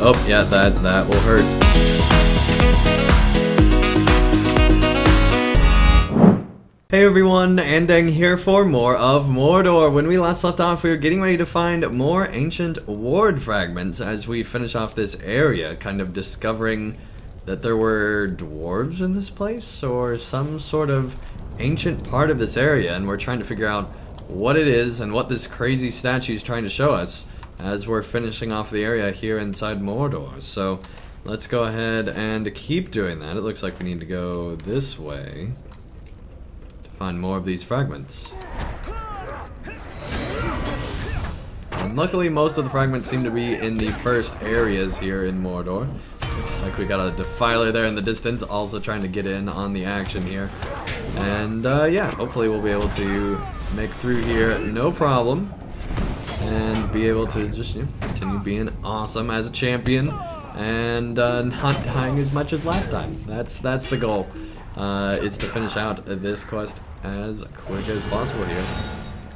Oh, yeah, that will hurt. Hey everyone, Andang here for more of Mordor. When we last left off, we were getting ready to find more ancient ward fragments as we finish off this area, kind of discovering that there were dwarves in this place, or some sort of ancient part of this area, and we're trying to figure out what it is and what this crazy statue is trying to show us as we're finishing off the area here inside Mordor. So let's go ahead and keep doing that. It looks like we need to go this way to find more of these fragments. And luckily most of the fragments seem to be in the first areas here in Mordor. Looks like we got a defiler there in the distance, also trying to get in on the action here. And yeah, hopefully we'll be able to make through here no problem, and be able to just, you know, continue being awesome as a champion, and not dying as much as last time. That's the goal, is to finish out this quest as quick as possible here.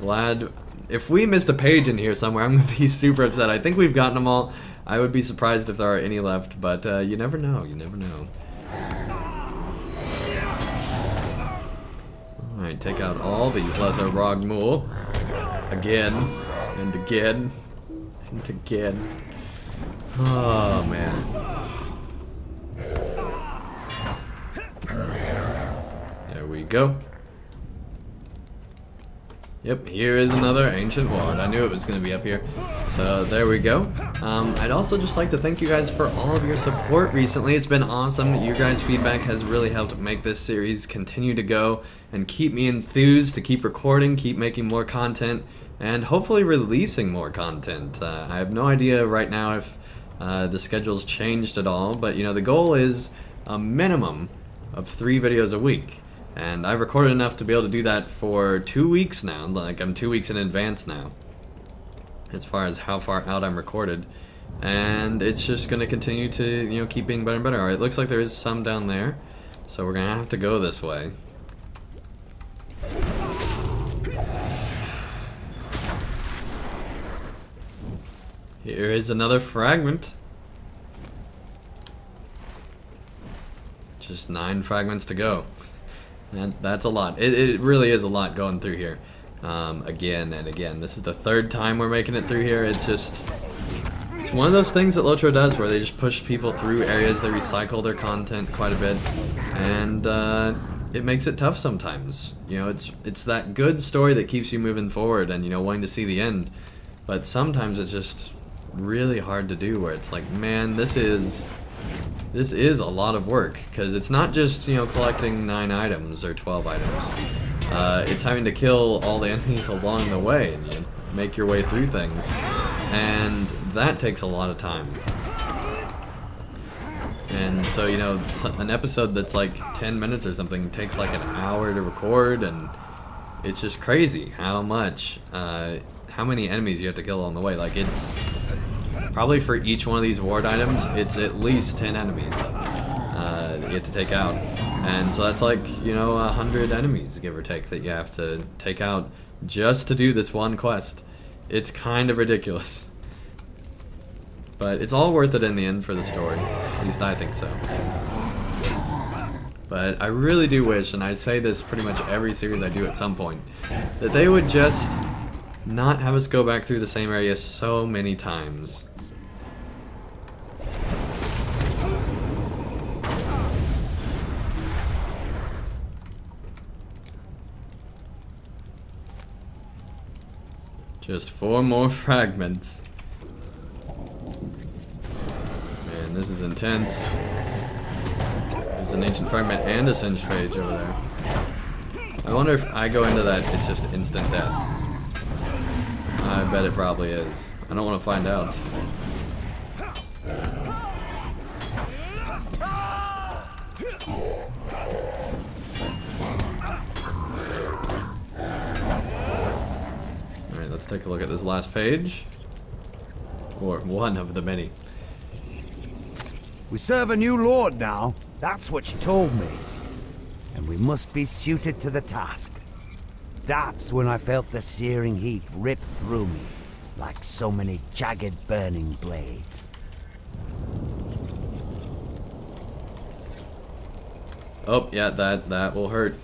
Glad, if we missed a page in here somewhere, I'm gonna be super upset. I think we've gotten them all. I would be surprised if there are any left, but you never know, you never know. Alright, take out all these lesser Rogmul. Again, and again, and again. Oh, man. There we go. Yep, here is another ancient ward. I knew it was going to be up here. So there we go. I'd also just like to thank you guys for all of your support recently. It's been awesome. Your guys' feedback has really helped make this series continue to go and keep me enthused to keep recording, keep making more content, and hopefully releasing more content. I have no idea right now if the schedule's changed at all, but you know, the goal is a minimum of 3 videos a week. And I've recorded enough to be able to do that for 2 weeks now. Like, I'm 2 weeks in advance now, as far as how far out I'm recorded. And it's just going to continue to, you know, keep being better and better. Alright, it looks like there is some down there, so we're going to have to go this way. Here is another fragment. Just 9 fragments to go. That's a lot. It really is a lot going through here. Again and again. This is the 3rd time we're making it through here. It's just, it's one of those things that LOTRO does where they just push people through areas, they recycle their content quite a bit, and it makes it tough sometimes. You know, it's that good story that keeps you moving forward and, you know, wanting to see the end. But sometimes it's just really hard to do, where it's like, man, this is a lot of work, because it's not just, you know, collecting 9 items or 12 items. It's having to kill all the enemies along the way, and you make your way through things, and that takes a lot of time. And so, you know, an episode that's like 10 minutes or something takes like an hour to record, and it's just crazy how many enemies you have to kill along the way. Like, it's probably for each one of these ward items, it's at least 10 enemies that you have to take out. And so that's like, you know, 100 enemies, give or take, that you have to take out just to do this one quest. It's kind of ridiculous. But it's all worth it in the end for the story. At least I think so. But I really do wish, and I say this pretty much every series I do at some point, that they would just not have us go back through the same area so many times. Just 4 more fragments. Man, this is intense. There's an ancient fragment and a singe page over there. I wonder if I go into that, it's just instant death. I bet it probably is. I don't want to find out. Alright, let's take a look at this last page. Or one of the many. We serve a new lord now. That's what she told me. And we must be suited to the task. That's when I felt the searing heat rip through me, like so many jagged burning blades. Oh, yeah, that will hurt.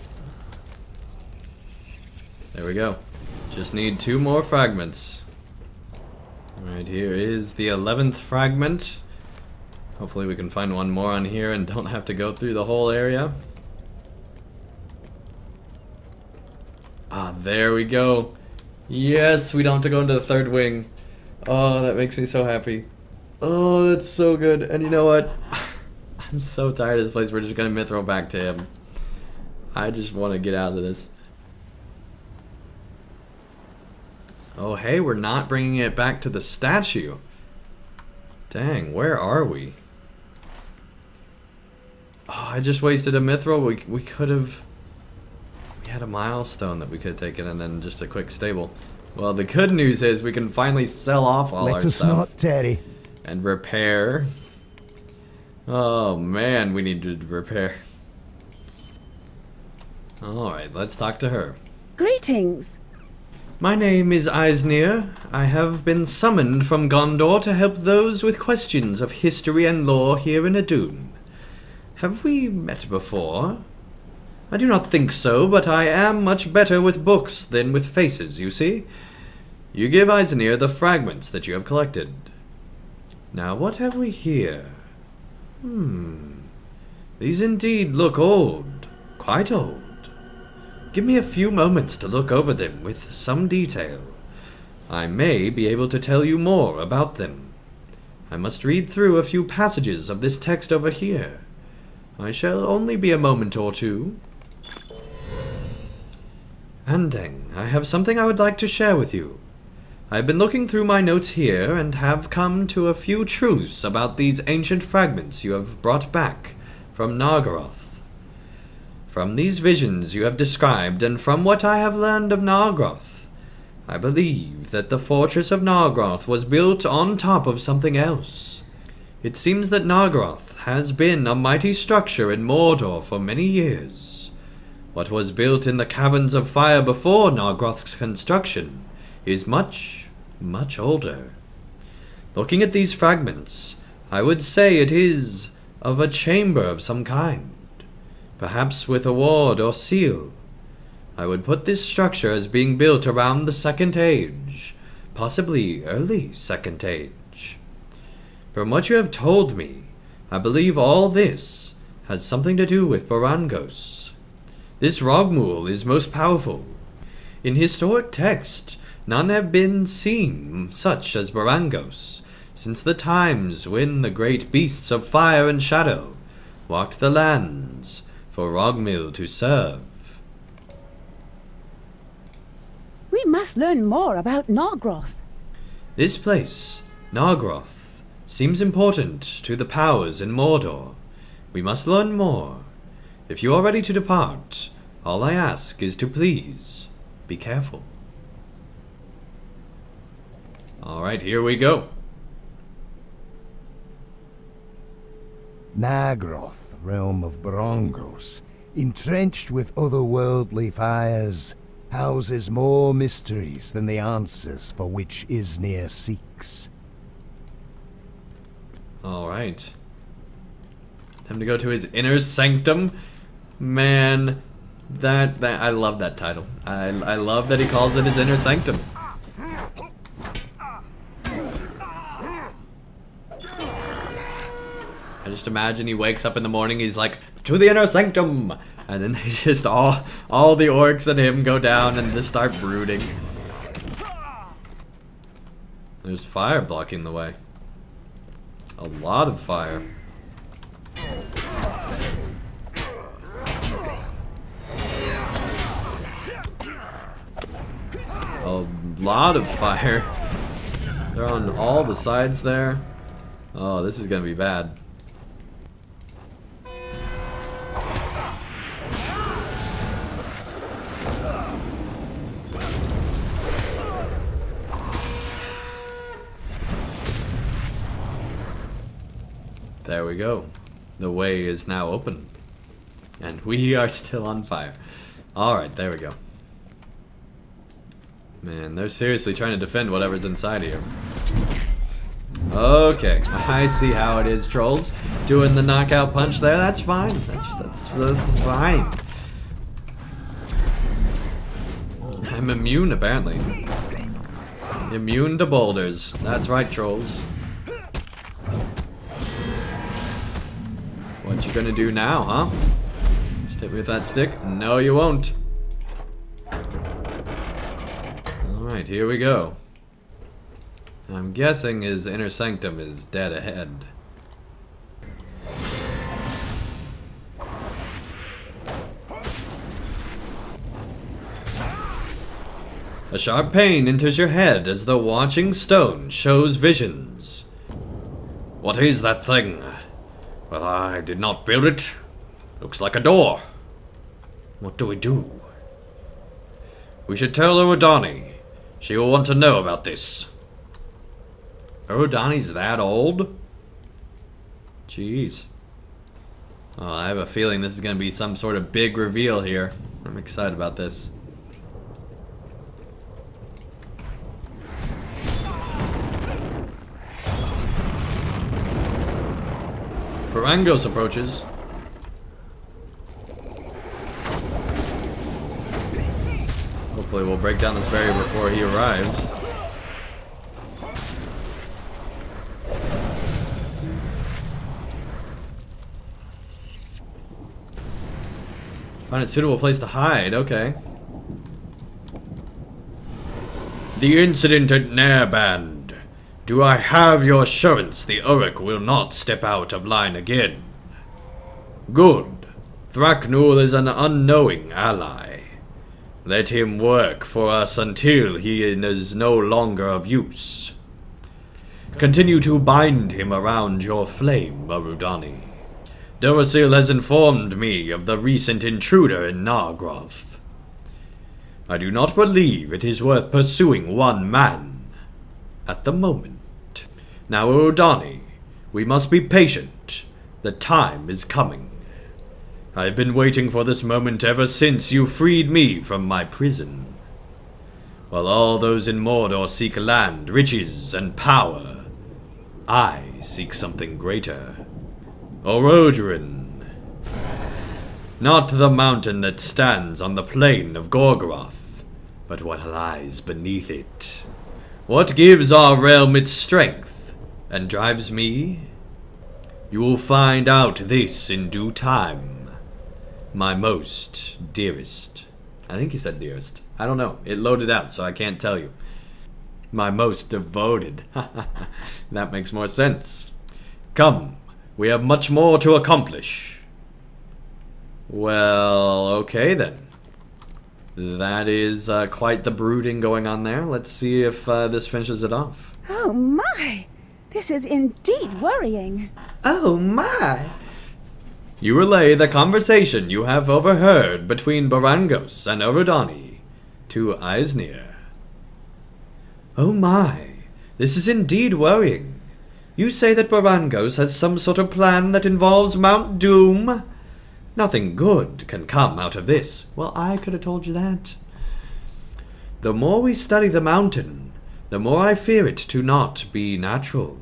There we go. Just need 2 more fragments. Alright, here is the 11th fragment. Hopefully we can find one more on here and don't have to go through the whole area. Ah, there we go. Yes, we don't have to go into the 3rd wing. Oh, that makes me so happy. Oh, that's so good. And you know what? I'm so tired of this place. We're just gonna mithril back to him. I just want to get out of this. Oh, hey, we're not bringing it back to the statue. Dang, where are we? Oh, I just wasted a mithril. We could have... We had a milestone that we could have taken and then just a quick stable. Well, the good news is we can finally sell off all our stuff. Let us not tarry. And repair. Oh man, we need to repair. Alright, let's talk to her. Greetings. My name is Eisnir. I have been summoned from Gondor to help those with questions of history and lore here in Adun. Have we met before? I do not think so, but I am much better with books than with faces, you see. You give Eisnir the fragments that you have collected. Now, what have we here? These indeed look old. Quite old. Give me a few moments to look over them with some detail. I may be able to tell you more about them. I must read through a few passages of this text over here. I shall only be a moment or two. Andang, I have something I would like to share with you. I have been looking through my notes here and have come to a few truths about these ancient fragments you have brought back from Nargothrond. From these visions you have described, and from what I have learned of Nargothrond, I believe that the fortress of Nargothrond was built on top of something else. It seems that Nargothrond has been a mighty structure in Mordor for many years. What was built in the Caverns of Fire before Nargothrond's construction is much, much older. Looking at these fragments, I would say it is of a chamber of some kind, perhaps with a ward or seal. I would put this structure as being built around the Second Age, possibly early Second Age. From what you have told me, I believe all this has something to do with Barangos. This Rogmul is most powerful. In historic text, none have been seen such as Barangos since the times when the great beasts of fire and shadow walked the lands for Rogmul to serve. We must learn more about Nargothrond. This place, Nargothrond, seems important to the powers in Mordor. We must learn more. If you are ready to depart, all I ask is to please be careful. Alright, here we go. Nargothrond, realm of Barangos, entrenched with otherworldly fires, houses more mysteries than the answers for which Eisnir seeks. Alright. Time to go to his inner sanctum. Man, that I love that title. I love that he calls it his inner sanctum. I just imagine he wakes up in the morning, he's like, to the inner sanctum! And then they just all the orcs and him go down and just start brooding. There's fire blocking the way. A lot of fire. A lot of fire. They're on all the sides there. Oh, this is gonna be bad. There we go. The way is now open. And we are still on fire. Alright, there we go. Man, they're seriously trying to defend whatever's inside here. Okay, I see how it is, trolls. Doing the knockout punch there, that's fine. That's fine. I'm immune, apparently. Immune to boulders. That's right, trolls. What you gonna do now, huh? Just hit me with that stick? No, you won't. Alright, here we go. I'm guessing his inner sanctum is dead ahead. A sharp pain enters your head as the watching stone shows visions. What is that thing? Well, I did not build it. Looks like a door. What do we do? We should tell Eridani. She will want to know about this. Eridani's that old? Jeez. Oh, I have a feeling this is going to be some sort of big reveal here. I'm excited about this. Barangos approaches. Hopefully we'll break down this barrier before he arrives. Find a suitable place to hide, okay. The incident at Nairband. Do I have your assurance the Uruk will not step out of line again? Good. Thraknul is an unknowing ally. Let him work for us until he is no longer of use. Continue to bind him around your flame, Eridani. Durasil has informed me of the recent intruder in Nargroth. I do not believe it is worth pursuing one man at the moment. Now, Eridani, we must be patient. The time is coming. I've been waiting for this moment ever since you freed me from my prison. While all those in Mordor seek land, riches, and power, I seek something greater. Orodruin. Not the mountain that stands on the plain of Gorgoroth, but what lies beneath it. What gives our realm its strength and drives me? You will find out this in due time, my most dearest. I think he said dearest. I don't know. It loaded out, so I can't tell you. My most devoted. That makes more sense. Come. We have much more to accomplish. Well, okay then. That is quite the brooding going on there. Let's see if this finishes it off. Oh my! This is indeed worrying. Oh my! You relay the conversation you have overheard between Barangos and Eridani to Eisnir. Oh my! This is indeed worrying. You say that Barangos has some sort of plan that involves Mount Doom? Nothing good can come out of this. Well, I could have told you that. The more we study the mountain, the more I fear it to not be natural.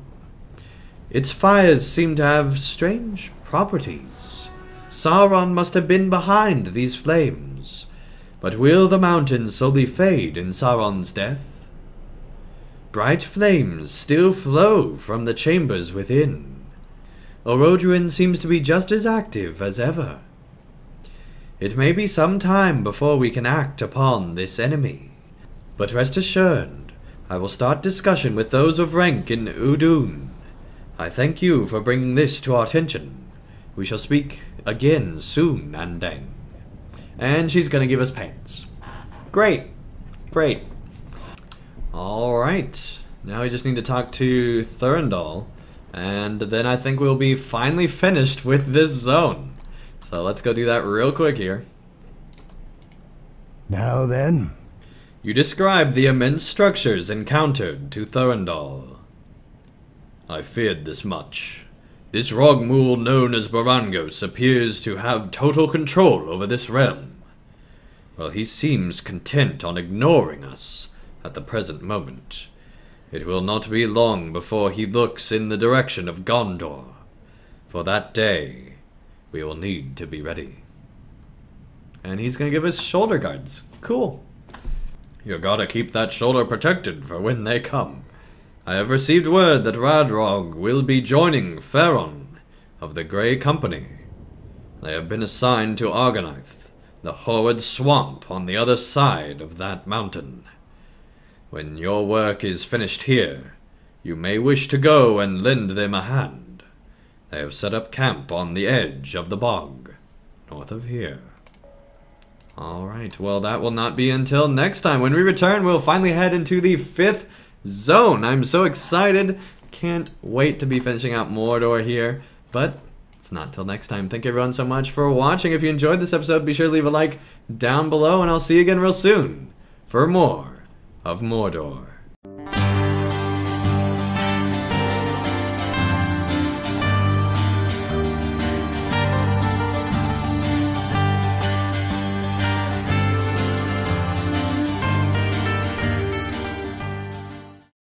Its fires seem to have strange properties. Sauron must have been behind these flames. But will the mountain slowly fade in Sauron's death? Bright flames still flow from the chambers within. Orodruin seems to be just as active as ever. It may be some time before we can act upon this enemy, but rest assured, I will start discussion with those of rank in Udun. I thank you for bringing this to our attention. We shall speak again soon, Andang. And she's gonna give us pants. Great. Great. Alright. Now we just need to talk to Thurndal. And then I think we'll be finally finished with this zone. So let's go do that real quick here. Now then. You described the immense structures encountered to Thurndal. I feared this much. This Rogmul known as Barangos appears to have total control over this realm. Well, he seems content on ignoring us at the present moment. It will not be long before he looks in the direction of Gondor. For that day, we will need to be ready. And he's gonna give us shoulder guards. Cool. You gotta keep that shoulder protected for when they come. I have received word that Radrog will be joining Faron of the Grey Company. They have been assigned to Argonath, the Horrid Swamp on the other side of that mountain. When your work is finished here, you may wish to go and lend them a hand. They have set up camp on the edge of the bog, north of here. Alright, well that will not be until next time. When we return, we'll finally head into the 5th zone. I'm so excited. Can't wait to be finishing out Mordor here, but it's not till next time. Thank you everyone so much for watching. If you enjoyed this episode, be sure to leave a like down below, and I'll see you again real soon for more of Mordor.